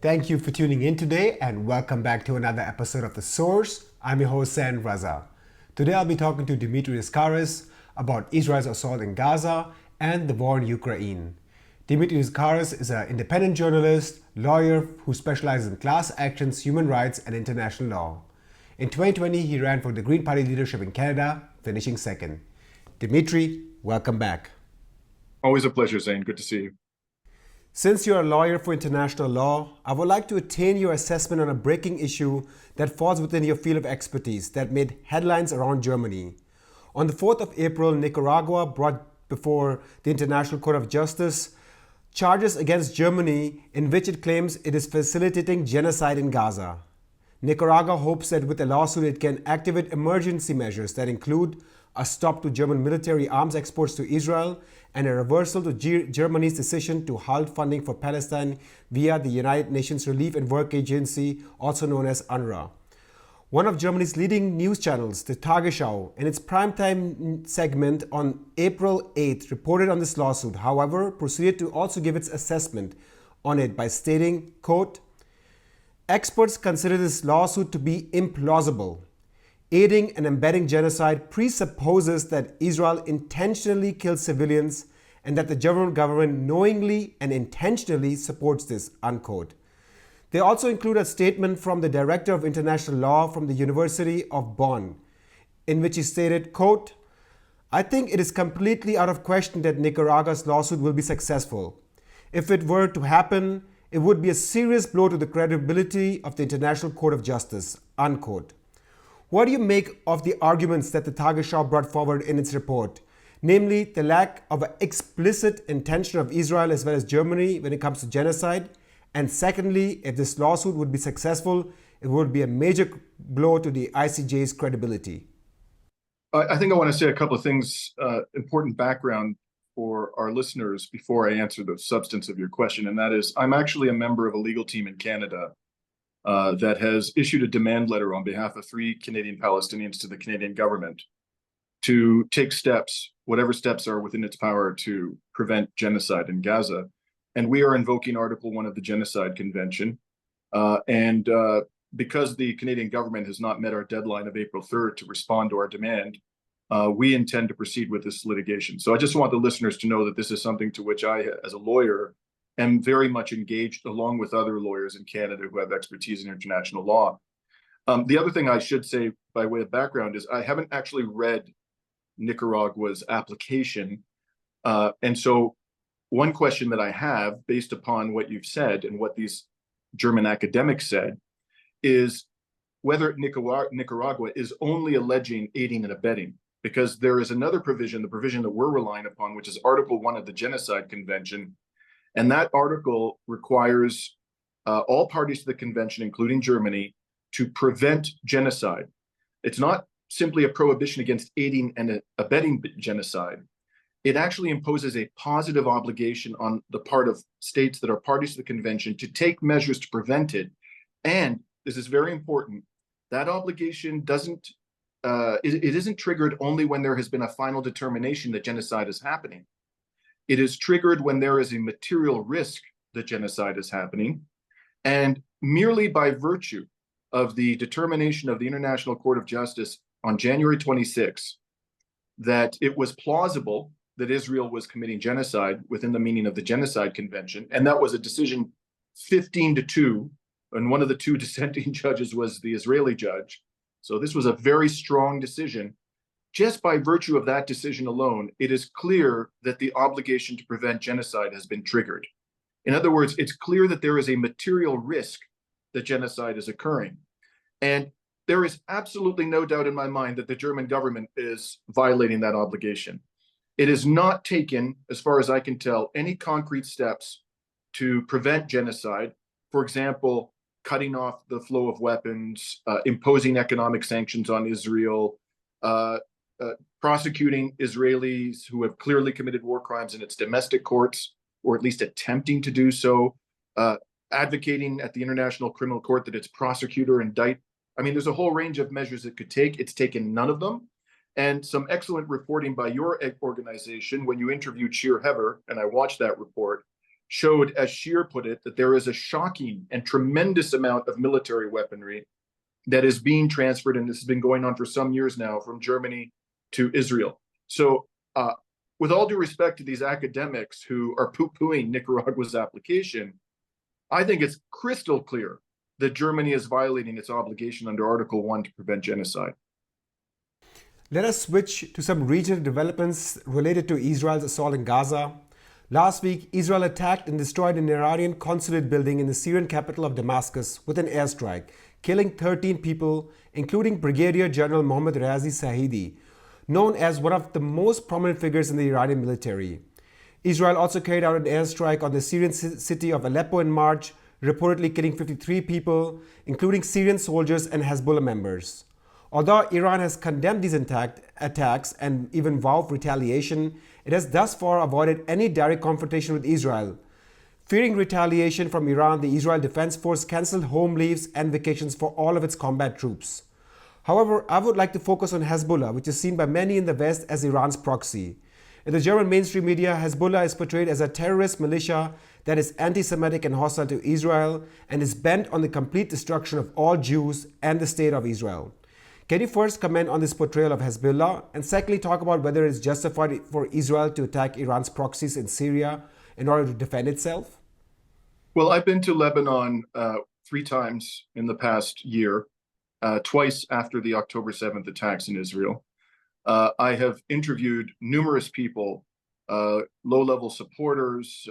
Thank you for tuning in today and welcome back to another episode of The Source. I'm your host, San Raza. Today I'll be talking to Dimitri Lascaris about Israel's assault in Gaza and the war in Ukraine. Dimitri Lascaris is an independent journalist, lawyer who specializes in class actions, human rights, and international law. In 2020, he ran for the Green Party leadership in Canada, finishing second. Dimitri, welcome back. Always a pleasure, Zane. Good to see you. Since you're a lawyer for international law, I would like to attain your assessment on a breaking issue that falls within your field of expertise that made headlines around Germany. On the 4th of April, Nicaragua brought before the International Court of Justice charges against Germany in which it claims it is facilitating genocide in Gaza. Nicaragua hopes that with the lawsuit it can activate emergency measures that include a stop to German military arms exports to Israel and a reversal to Germany's decision to halt funding for Palestine via the United Nations Relief and Work Agency, also known as UNRWA. One of Germany's leading news channels, the Tagesschau, in its primetime segment on April 8th reported on this lawsuit, however, proceeded to also give its assessment on it by stating, quote, "Experts consider this lawsuit to be implausible. Aiding and embedding genocide presupposes that Israel intentionally kills civilians and that the German government knowingly and intentionally supports this," unquote. They also include a statement from the Director of International Law from the University of Bonn, in which he stated, quote, "I think it is completely out of question that Nicaragua's lawsuit will be successful. If it were to happen, it would be a serious blow to the credibility of the International Court of Justice," unquote. What do you make of the arguments that the Tagesschau brought forward in its report, namely the lack of an explicit intention of Israel as well as Germany when it comes to genocide? And secondly, if this lawsuit would be successful, it would be a major blow to the ICJ's credibility. I think I want to say a couple of things, important background for our listeners before I answer the substance of your question, and that is I'm actually a member of a legal team in Canada that has issued a demand letter on behalf of 3 Canadian Palestinians to the Canadian government to take steps, whatever steps are within its power to prevent genocide in Gaza. And we are invoking Article 1 of the Genocide Convention. Because the Canadian government has not met our deadline of April 3rd to respond to our demand, we intend to proceed with this litigation. So I just want the listeners to know that this is something to which I, as a lawyer, am very much engaged along with other lawyers in Canada who have expertise in international law. The other thing I should say by way of background is I haven't actually read Nicaragua's application. And so one question that I have, based upon what you've said and what these German academics said, is whether Nicaragua is only alleging aiding and abetting, because there is another provision, the provision that we're relying upon, which is Article 1 of the Genocide Convention. And that article requires all parties to the convention, including Germany, to prevent genocide. It's not simply a prohibition against aiding and abetting genocide. It actually imposes a positive obligation on the part of states that are parties to the convention to take measures to prevent it. And this is very important. That obligation it isn't triggered only when there has been a final determination that genocide is happening. It is triggered when there is a material risk that genocide is happening, and merely by virtue of the determination of the International Court of Justice on January 26 that it was plausible that Israel was committing genocide within the meaning of the Genocide Convention, and that was a decision 15-2, and one of the 2 dissenting judges was the Israeli judge. So this was a very strong decision. Just by virtue of that decision alone, it is clear that the obligation to prevent genocide has been triggered. In other words, it's clear that there is a material risk that genocide is occurring. And there is absolutely no doubt in my mind that the German government is violating that obligation. It has not taken, as far as I can tell, any concrete steps to prevent genocide. For example, cutting off the flow of weapons, imposing economic sanctions on Israel, prosecuting Israelis who have clearly committed war crimes in its domestic courts, or at least attempting to do so, advocating at the International Criminal Court that its prosecutor indict. I mean, there's a whole range of measures it could take. It's taken none of them. And some excellent reporting by your organization when you interviewed Sheer Heber, and I watched that report, showed, as Scheer put it, that there is a shocking and tremendous amount of military weaponry that is being transferred, and this has been going on for some years now, from Germany to Israel. So with all due respect to these academics who are poo-pooing Nicaragua's application, I think it's crystal clear that Germany is violating its obligation under Article 1 to prevent genocide. Let us switch to some regional developments related to Israel's assault in Gaza. Last week, Israel attacked and destroyed an Iranian consulate building in the Syrian capital of Damascus with an airstrike, killing 13 people, including Brigadier General Mohammad Razi Sahidi, known as one of the most prominent figures in the Iranian military. Israel also carried out an airstrike on the Syrian city of Aleppo in March, reportedly killing 53 people, including Syrian soldiers and Hezbollah members. Although Iran has condemned these attacks and even vowed retaliation, it has thus far avoided any direct confrontation with Israel. Fearing retaliation from Iran, the Israel Defense Force cancelled home leaves and vacations for all of its combat troops. However, I would like to focus on Hezbollah, which is seen by many in the West as Iran's proxy. In the German mainstream media, Hezbollah is portrayed as a terrorist militia that is anti-Semitic and hostile to Israel and is bent on the complete destruction of all Jews and the state of Israel. Can you first comment on this portrayal of Hezbollah, and secondly talk about whether it's justified for Israel to attack Iran's proxies in Syria in order to defend itself? Well, I've been to Lebanon 3 times in the past year, twice after the October 7th attacks in Israel. I have interviewed numerous people, low-level supporters,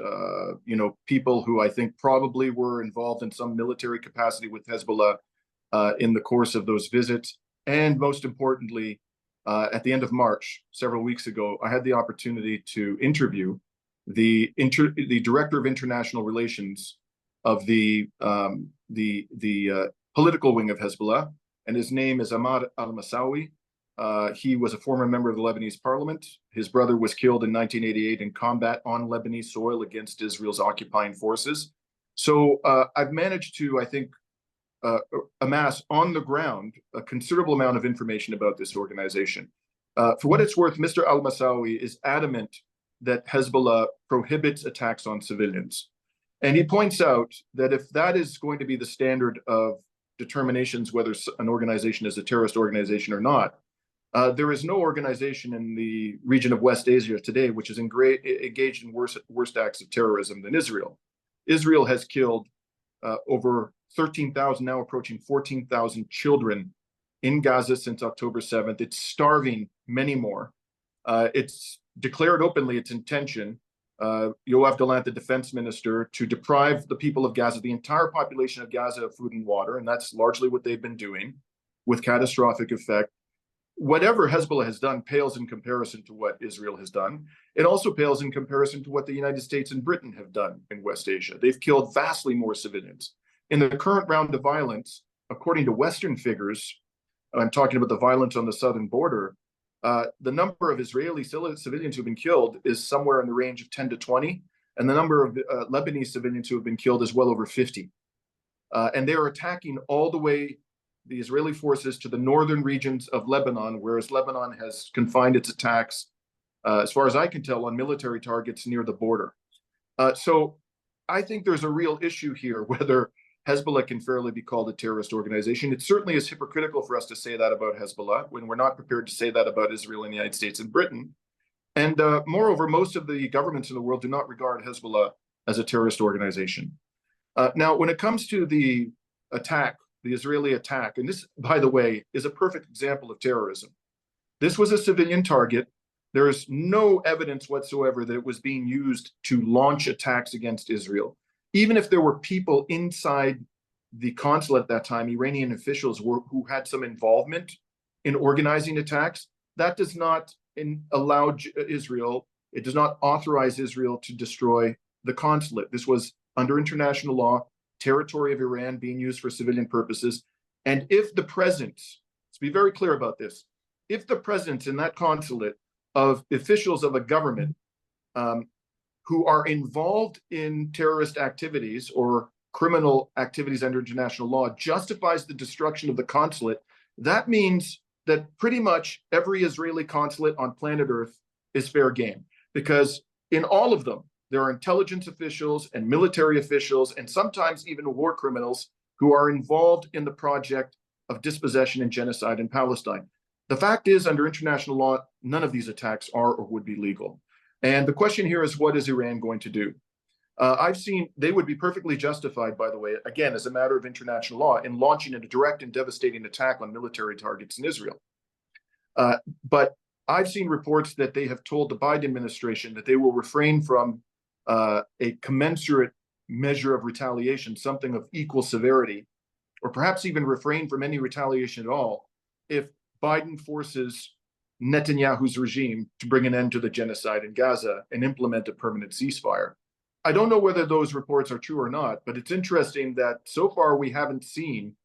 people who I think probably were involved in some military capacity with Hezbollah in the course of those visits. And most importantly, at the end of March, several weeks ago, I had the opportunity to interview the director of international relations of the political wing of Hezbollah, and his name is Ahmad al-Massawi. He was a former member of the Lebanese parliament. His brother was killed in 1988 in combat on Lebanese soil against Israel's occupying forces. So I've managed to, I think, amass on the ground a considerable amount of information about this organization. For what it's worth, Mr. al-Massawi is adamant that Hezbollah prohibits attacks on civilians. And he points out that if that is going to be the standard of determinations whether an organization is a terrorist organization or not, there is no organization in the region of West Asia today which is engaged in worse acts of terrorism than Israel. Israel has killed over 13,000, now approaching 14,000 children in Gaza since October 7th. It's starving many more. It's declared openly its intention, Yoav Gallant, the defense minister, to deprive the people of Gaza, the entire population of Gaza, of food and water, and that's largely what they've been doing with catastrophic effect. Whatever Hezbollah has done pales in comparison to what Israel has done. It also pales in comparison to what the United States and Britain have done in West Asia. They've killed vastly more civilians. In the current round of violence, according to Western figures, I'm talking about the violence on the southern border, the number of Israeli civilians who've been killed is somewhere in the range of 10 to 20, and the number of Lebanese civilians who have been killed is well over 50. And they are attacking all the way, the Israeli forces, to the northern regions of Lebanon, whereas Lebanon has confined its attacks, as far as I can tell, on military targets near the border. So I think there's a real issue here whether Hezbollah can fairly be called a terrorist organization. It certainly is hypocritical for us to say that about Hezbollah when we're not prepared to say that about Israel and the United States and Britain. And moreover, most of the governments in the world do not regard Hezbollah as a terrorist organization. Now, when it comes to the attack, the Israeli attack, and this, by the way, is a perfect example of terrorism. This was a civilian target. There is no evidence whatsoever that it was being used to launch attacks against Israel. Even if there were people inside the consulate at that time, Iranian officials who had some involvement in organizing attacks, that does not allow Israel, it does not authorize Israel to destroy the consulate. This was, under international law, territory of Iran being used for civilian purposes. And if the presence, let's be very clear about this, if the presence in that consulate of officials of a government who are involved in terrorist activities or criminal activities under international law justifies the destruction of the consulate, that means that pretty much every Israeli consulate on planet Earth is fair game. Because in all of them, there are intelligence officials and military officials, and sometimes even war criminals who are involved in the project of dispossession and genocide in Palestine. The fact is, under international law, none of these attacks are or would be legal. And the question here is, what is Iran going to do? I've seen they would be perfectly justified, by the way, again, as a matter of international law, in launching a direct and devastating attack on military targets in Israel. But I've seen reports that they have told the Biden administration that they will refrain from a commensurate measure of retaliation, something of equal severity, or perhaps even refrain from any retaliation at all, if Biden forces Netanyahu's regime to bring an end to the genocide in Gaza and implement a permanent ceasefire. I don't know whether those reports are true or not, but it's interesting that so far we haven't seen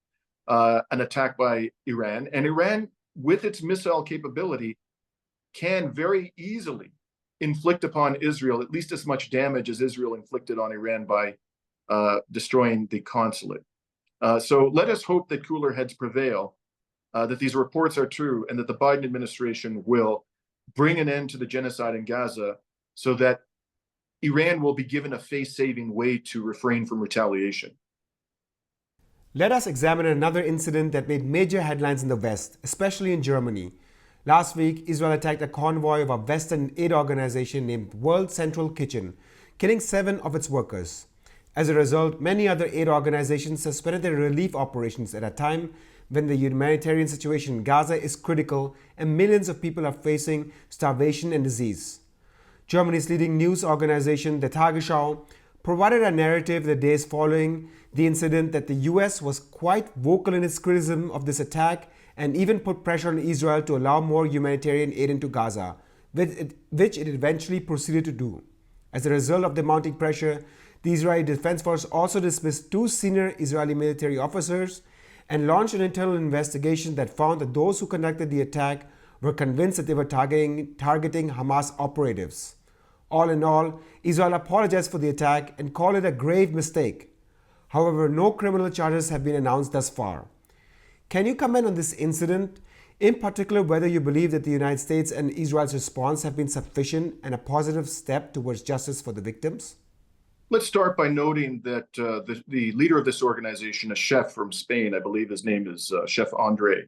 an attack by Iran. And Iran, with its missile capability, can very easily inflict upon Israel at least as much damage as Israel inflicted on Iran by destroying the consulate. So let us hope that cooler heads prevail, that these reports are true, and that the Biden administration will bring an end to the genocide in Gaza so that Iran will be given a face-saving way to refrain from retaliation. Let us examine another incident that made major headlines in the West, especially in Germany. Last week, Israel attacked a convoy of a Western aid organization named World Central Kitchen, killing 7 of its workers. As a result, many other aid organizations suspended their relief operations at a time when the humanitarian situation in Gaza is critical and millions of people are facing starvation and disease. Germany's leading news organization, the Tagesschau, provided a narrative the days following the incident that the US was quite vocal in its criticism of this attack and even put pressure on Israel to allow more humanitarian aid into Gaza, which it eventually proceeded to do. As a result of the mounting pressure, the Israeli Defense Force also dismissed 2 senior Israeli military officers and launched an internal investigation that found that those who conducted the attack were convinced that they were targeting Hamas operatives. All in all, Israel apologized for the attack and called it a grave mistake. However, no criminal charges have been announced thus far. Can you comment on this incident, in particular whether you believe that the United States and Israel's response have been sufficient and a positive step towards justice for the victims? Let's start by noting that the leader of this organization, a chef from Spain, I believe his name is Chef Andre,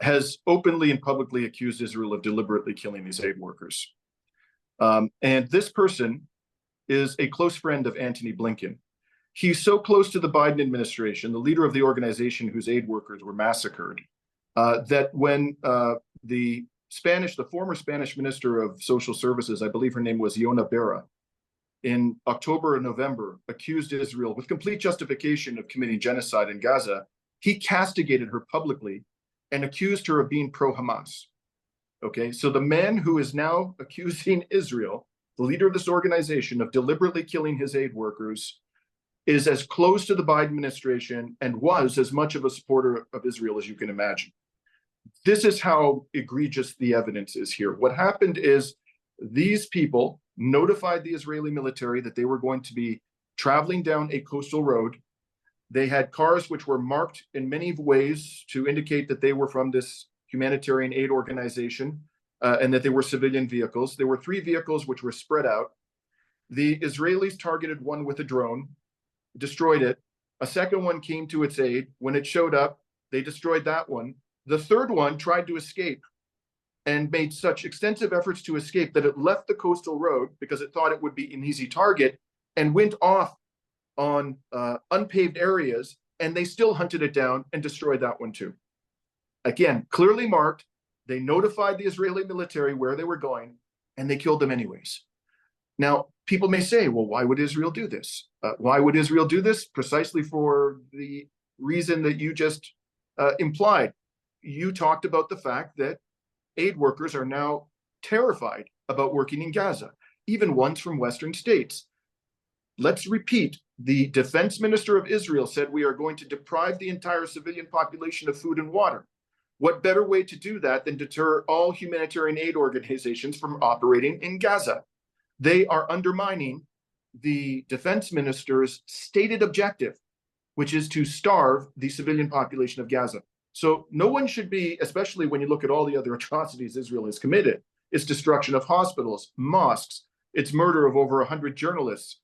has openly and publicly accused Israel of deliberately killing these aid workers. And this person is a close friend of Antony Blinken. He's so close to the Biden administration, the leader of the organization whose aid workers were massacred, that when the former Spanish Minister of Social Services, I believe her name was Iona Berra, in October and November, accused Israel with complete justification of committing genocide in Gaza, he castigated her publicly and accused her of being pro-Hamas. Okay, so the man who is now accusing Israel, the leader of this organization, of deliberately killing his aid workers, is as close to the Biden administration and was as much of a supporter of Israel as you can imagine. This is how egregious the evidence is here. What happened is these people notified the Israeli military that they were going to be traveling down a coastal road. They had cars which were marked in many ways to indicate that they were from this humanitarian aid organization and that they were civilian vehicles. There were 3 vehicles which were spread out. The Israelis targeted one with a drone, destroyed it. A second one came to its aid. When it showed up, they destroyed that one. The third one tried to escape and made such extensive efforts to escape that it left the coastal road because it thought it would be an easy target and went off on unpaved areas, and they still hunted it down and destroyed that one too. Again, clearly marked, they notified the Israeli military where they were going, and they killed them anyways. Now, people may say, well, why would Israel do this? Why would Israel do this? Precisely for the reason that you just implied. You talked about the fact that aid workers are now terrified about working in Gaza, even ones from Western states. Let's repeat, the defense minister of Israel said we are going to deprive the entire civilian population of food and water. What better way to do that than deter all humanitarian aid organizations from operating in Gaza? They are undermining the defense minister's stated objective, which is to starve the civilian population of Gaza. So no one should be, especially when you look at all the other atrocities Israel has committed, its destruction of hospitals, mosques, its murder of over 100 journalists.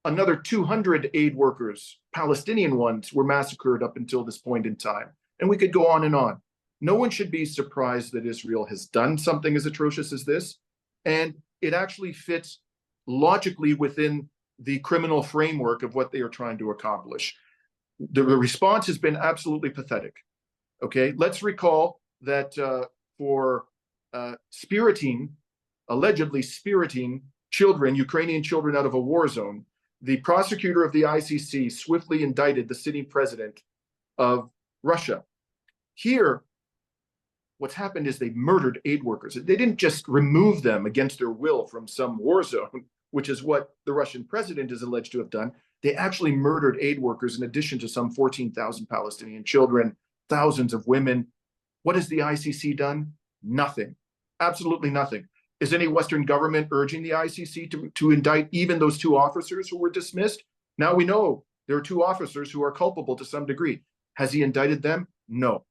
Another 200 aid workers, Palestinian ones, were massacred up until this point in time. And we could go on and on. No one should be surprised that Israel has done something as atrocious as this. And it actually fits logically within the criminal framework of what they are trying to accomplish. The response has been absolutely pathetic. Okay, let's recall that for allegedly spiriting children, Ukrainian children out of a war zone, the prosecutor of the ICC swiftly indicted the sitting president of Russia. Here, what's happened is they murdered aid workers. They didn't just remove them against their will from some war zone, which is what the Russian president is alleged to have done. They actually murdered aid workers in addition to some 14,000 Palestinian children, thousands of women. What has the ICC done? Nothing. Absolutely nothing. Is any Western government urging the ICC to indict even those two officers who were dismissed? Now we know there are two officers who are culpable to some degree. Has he indicted them? No.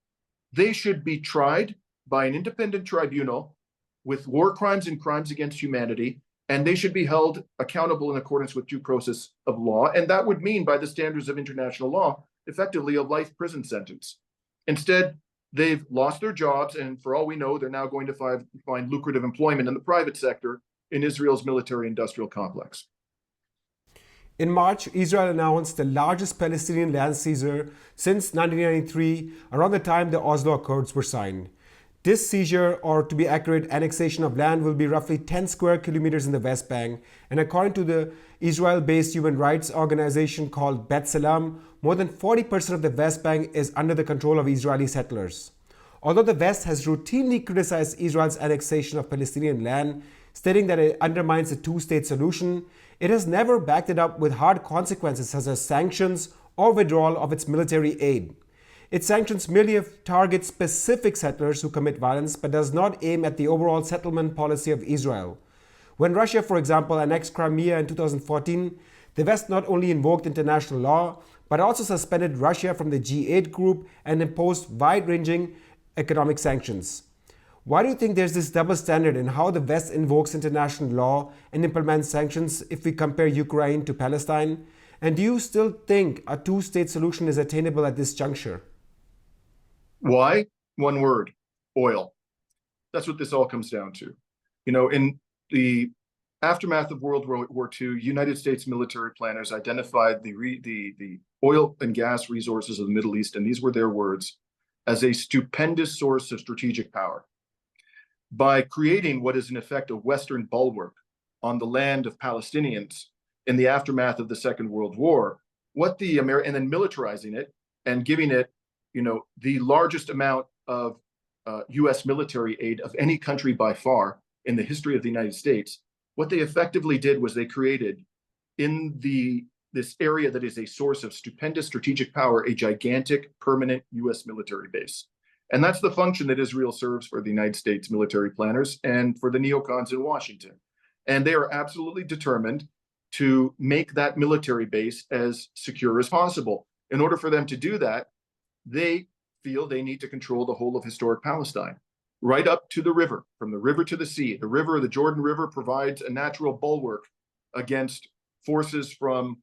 They should be tried by an independent tribunal with war crimes and crimes against humanity, and they should be held accountable in accordance with due process of law. And that would mean, by the standards of international law, effectively a life prison sentence. Instead, they've lost their jobs, and for all we know, they're now going to find lucrative employment in the private sector in Israel's military-industrial complex. In March, Israel announced the largest Palestinian land seizure since 1993, around the time the Oslo Accords were signed. This seizure, or to be accurate, annexation of land, will be roughly 10 square kilometers in the West Bank, and according to the Israel-based human rights organization called B'Tselem, more than 40% of the West Bank is under the control of Israeli settlers. Although the West has routinely criticized Israel's annexation of Palestinian land, stating that it undermines the two-state solution, it has never backed it up with hard consequences such as sanctions or withdrawal of its military aid. Its sanctions merely target specific settlers who commit violence but does not aim at the overall settlement policy of Israel. When Russia, for example, annexed Crimea in 2014, the West not only invoked international law but also suspended Russia from the G8 group and imposed wide-ranging economic sanctions. Why do you think there's this double standard in how the West invokes international law and implements sanctions if we compare Ukraine to Palestine? And do you still think a two-state solution is attainable at this juncture? Why? One word: oil. That's what this all comes down to. You know, in the aftermath of World War II, United States military planners identified the oil and gas resources of the Middle East, and these were their words, as a stupendous source of strategic power. By creating what is in effect a Western bulwark on the land of Palestinians in the aftermath of the Second World War, and then militarizing it and giving it, you know, the largest amount of U.S. military aid of any country by far in the history of the United States, what they effectively did was they created in this area that is a source of stupendous strategic power, a gigantic permanent U.S. military base. And that's the function that Israel serves for the United States military planners and for the neocons in Washington. And they are absolutely determined to make that military base as secure as possible. In order for them to do that, they feel they need to control the whole of historic Palestine, right up to the river, from the river to the sea. The Jordan River, provides a natural bulwark against forces from,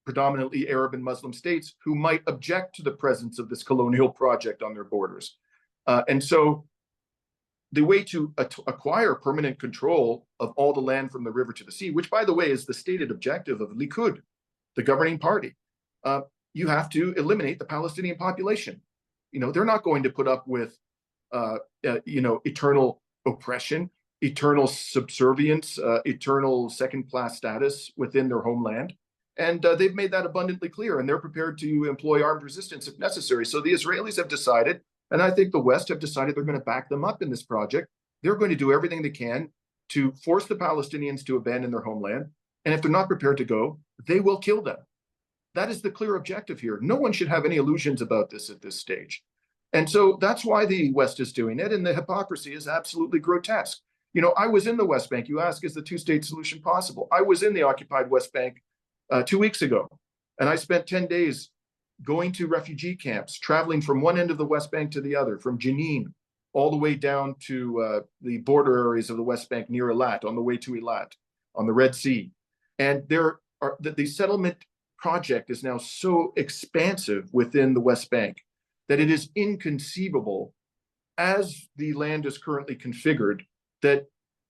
predominantly Arab and Muslim states who might object to the presence of this colonial project on their borders. And so the way to acquire permanent control of all the land from the river to the sea, which, by the way, is the stated objective of Likud, the governing party, you have to eliminate the Palestinian population. You know, they're not going to put up with, eternal oppression, eternal subservience, eternal second-class status within their homeland. And they've made that abundantly clear, and they're prepared to employ armed resistance if necessary. So the Israelis have decided, and I think the West have decided, they're going to back them up in this project. They're going to do everything they can to force the Palestinians to abandon their homeland. And if they're not prepared to go, they will kill them. That is the clear objective here. No one should have any illusions about this at this stage. And so that's why the West is doing it. And the hypocrisy is absolutely grotesque. You know, I was in the West Bank. You ask, is the two-state solution possible? I was in the occupied West Bank 2 weeks ago, and I spent 10 days going to refugee camps, traveling from one end of the West Bank to the other, from Jenin all the way down to the border areas of the West Bank near Eilat, on the way to Eilat, on the Red Sea. And the settlement project is now so expansive within the West Bank that it is inconceivable, as the land is currently configured, that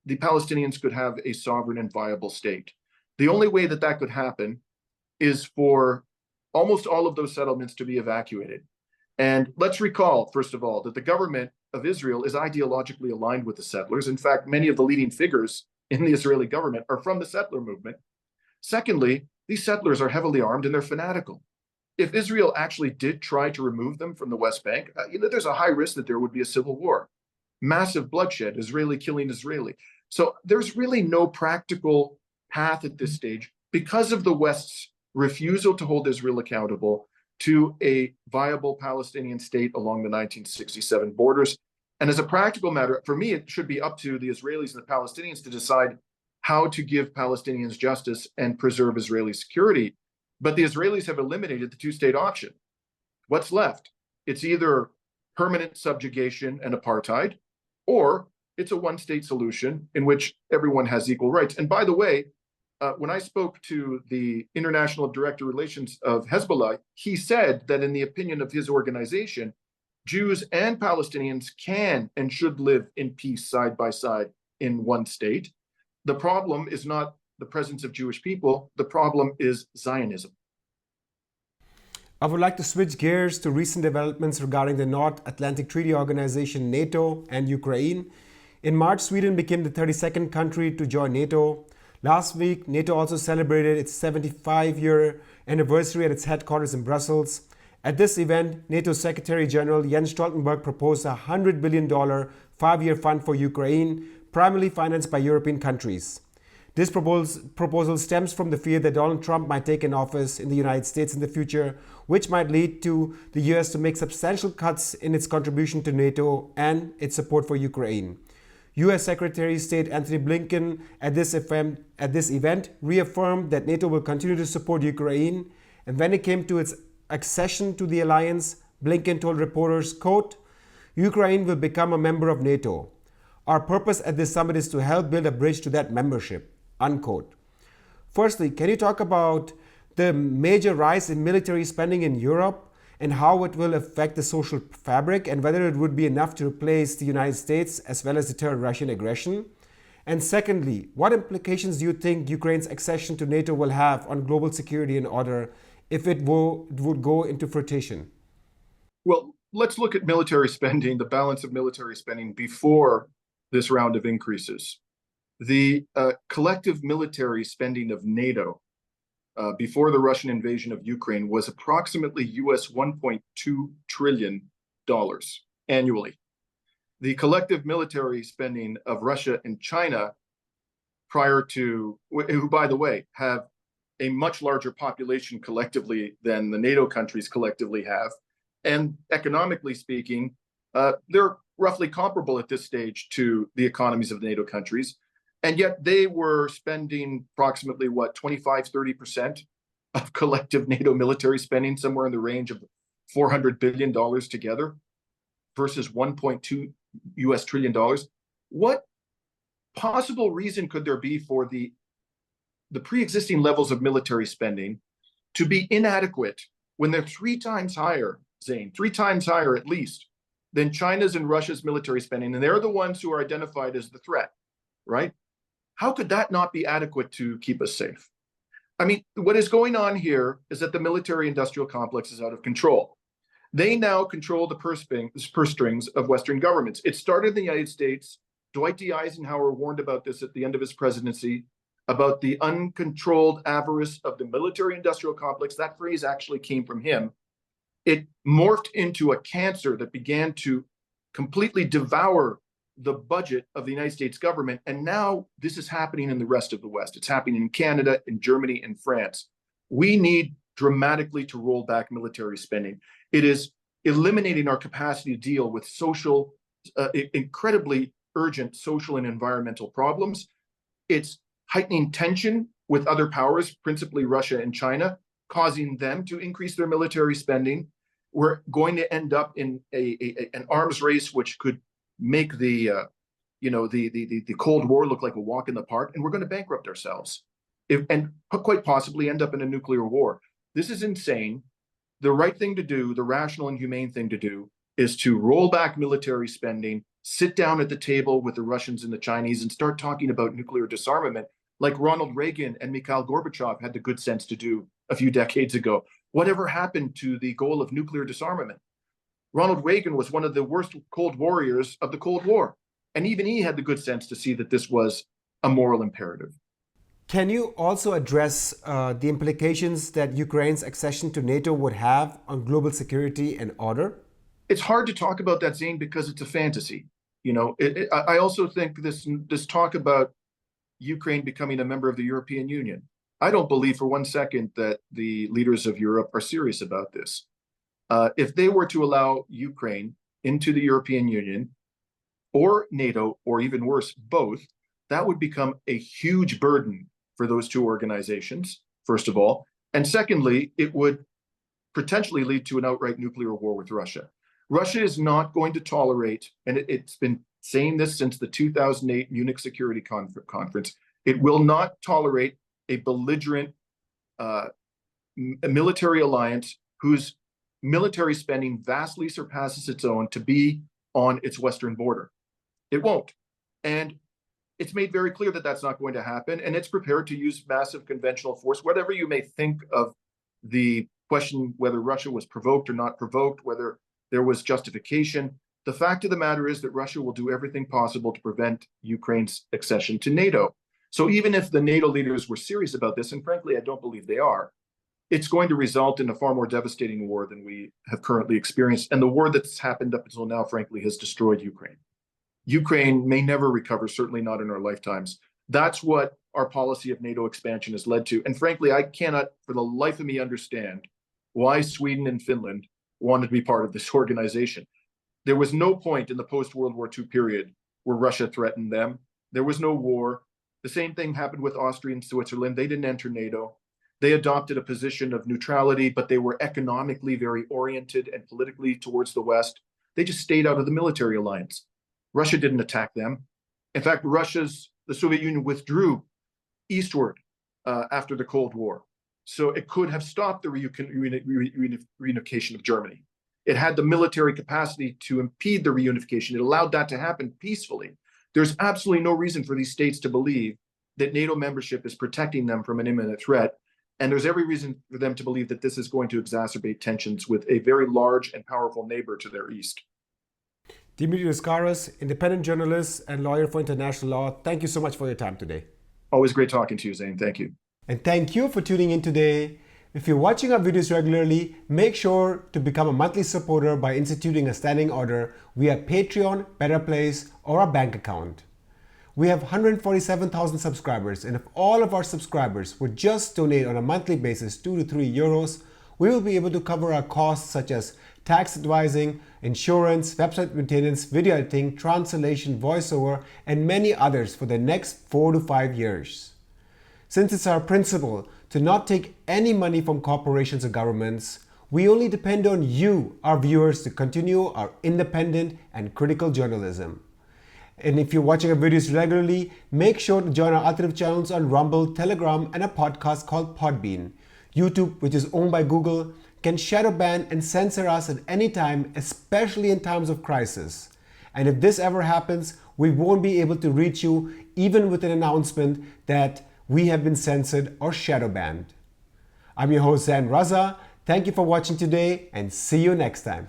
the Palestinians could have a sovereign and viable state. The only way that that could happen is for almost all of those settlements to be evacuated. And let's recall, first of all, that the government of Israel is ideologically aligned with the settlers. In fact, many of the leading figures in the Israeli government are from the settler movement. Secondly, these settlers are heavily armed and they're fanatical. If Israel actually did try to remove them from the West Bank, there's a high risk that there would be a civil war, massive bloodshed, Israeli killing Israeli. So there's really no practical path at this stage because of the West's refusal to hold Israel accountable to a viable Palestinian state along the 1967 borders. And as a practical matter, for me, it should be up to the Israelis and the Palestinians to decide how to give Palestinians justice and preserve Israeli security. But the Israelis have eliminated the two-state option. What's left? It's either permanent subjugation and apartheid, or it's a one-state solution in which everyone has equal rights. And by the way, when I spoke to the international director of relations of Hezbollah, he said that in the opinion of his organization, Jews and Palestinians can and should live in peace side by side in one state. The problem is not the presence of Jewish people. The problem is Zionism. I would like to switch gears to recent developments regarding the North Atlantic Treaty Organization, NATO, and Ukraine. In March, Sweden became the 32nd country to join NATO. Last week, NATO also celebrated its 75-year anniversary at its headquarters in Brussels. At this event, NATO Secretary General Jens Stoltenberg proposed a $100 billion five-year fund for Ukraine, primarily financed by European countries. This proposal stems from the fear that Donald Trump might take an office in the United States in the future, which might lead to the US to make substantial cuts in its contribution to NATO and its support for Ukraine. US Secretary of State Anthony Blinken at this event reaffirmed that NATO will continue to support Ukraine, and when it came to its accession to the alliance, Blinken told reporters, quote, "Ukraine will become a member of NATO. Our purpose at this summit is to help build a bridge to that membership," unquote. Firstly, can you talk about the major rise in military spending in Europe and how it will affect the social fabric and whether it would be enough to replace the United States as well as deter Russian aggression? And secondly, what implications do you think Ukraine's accession to NATO will have on global security and order if it would go into fruition? Well, let's look at military spending, the balance of military spending before this round of increases. The collective military spending of NATO before the Russian invasion of Ukraine was approximately US $1.2 trillion annually. The collective military spending of Russia and China prior to, who by the way, have a much larger population collectively than the NATO countries collectively have, and economically speaking, they're roughly comparable at this stage to the economies of the NATO countries. And yet they were spending approximately, 25-30% of collective NATO military spending, somewhere in the range of $400 billion together versus $1.2 trillion. What possible reason could there be for the pre-existing levels of military spending to be inadequate when they're 3 times higher, Zane, 3 times higher at least, than China's and Russia's military spending? And they're the ones who are identified as the threat, right? How could that not be adequate to keep us safe? I mean, what is going on here is that the military-industrial complex is out of control. They now control the purse strings of Western governments. It started in the United States. Dwight D. Eisenhower warned about this at the end of his presidency, about the uncontrolled avarice of the military-industrial complex. That phrase actually came from him. It morphed into a cancer that began to completely devour the budget of the United States government. And now this is happening in the rest of the West. It's happening in Canada, in Germany, and France. We need dramatically to roll back military spending. It is eliminating our capacity to deal with social, incredibly urgent social and environmental problems. It's heightening tension with other powers, principally Russia and China, causing them to increase their military spending. We're going to end up in an arms race which could make the Cold War look like a walk in the park, and we're going to bankrupt ourselves, and quite possibly end up in a nuclear war. This is insane. The right thing to do, the rational and humane thing to do, is to roll back military spending, sit down at the table with the Russians and the Chinese, and start talking about nuclear disarmament, like Ronald Reagan and Mikhail Gorbachev had the good sense to do a few decades ago. Whatever happened to the goal of nuclear disarmament? Ronald Reagan was one of the worst Cold Warriors of the Cold War, and even he had the good sense to see that this was a moral imperative. Can you also address the implications that Ukraine's accession to NATO would have on global security and order? It's hard to talk about that, Zain, because it's a fantasy. I also think this talk about Ukraine becoming a member of the European Union, I don't believe for one second that the leaders of Europe are serious about this. If they were to allow Ukraine into the European Union or NATO, or even worse, both, that would become a huge burden for those two organizations, first of all. And secondly, it would potentially lead to an outright nuclear war with Russia. Russia is not going to tolerate, and it's been saying this since the 2008 Munich Security Conference, it will not tolerate a belligerent military alliance whose military spending vastly surpasses its own to be on its western border. It won't. And it's made very clear that that's not going to happen, and it's prepared to use massive conventional force. Whatever you may think of the question whether Russia was provoked or not provoked, whether there was justification, the fact of the matter is that Russia will do everything possible to prevent Ukraine's accession to NATO. So even if the NATO leaders were serious about this, and frankly, I don't believe they are, it's going to result in a far more devastating war than we have currently experienced. And the war that's happened up until now, frankly, has destroyed Ukraine. Ukraine may never recover, certainly not in our lifetimes. That's what our policy of NATO expansion has led to. And frankly, I cannot for the life of me understand why Sweden and Finland wanted to be part of this organization. There was no point in the post-World War II period where Russia threatened them. There was no war. The same thing happened with Austria and Switzerland. They didn't enter NATO. They adopted a position of neutrality, but they were economically very oriented and politically towards the West. They just stayed out of the military alliance. Russia didn't attack them. In fact, the Soviet Union withdrew eastward after the Cold War. So it could have stopped the reunification of Germany. It had the military capacity to impede the reunification. It allowed that to happen peacefully. There's absolutely no reason for these states to believe that NATO membership is protecting them from an imminent threat. And there's every reason for them to believe that this is going to exacerbate tensions with a very large and powerful neighbor to their east. Dimitri Lascaris, independent journalist and lawyer for international law, thank you so much for your time today. Always great talking to you, Zain. Thank you. And thank you for tuning in today. If you're watching our videos regularly, make sure to become a monthly supporter by instituting a standing order via Patreon, Better Place, or our bank account. We have 147,000 subscribers, and if all of our subscribers would just donate on a monthly basis 2 to 3 euros, we will be able to cover our costs such as tax advising, insurance, website maintenance, video editing, translation, voiceover, and many others for the next 4 to 5 years. Since it's our principle to not take any money from corporations or governments, we only depend on you, our viewers, to continue our independent and critical journalism. And if you're watching our videos regularly, make sure to join our alternative channels on Rumble, Telegram, and a podcast called Podbean. YouTube, which is owned by Google, can shadow ban and censor us at any time, especially in times of crisis. And if this ever happens, we won't be able to reach you even with an announcement that we have been censored or shadow banned. I'm your host, Zain Raza. Thank you for watching today, and see you next time.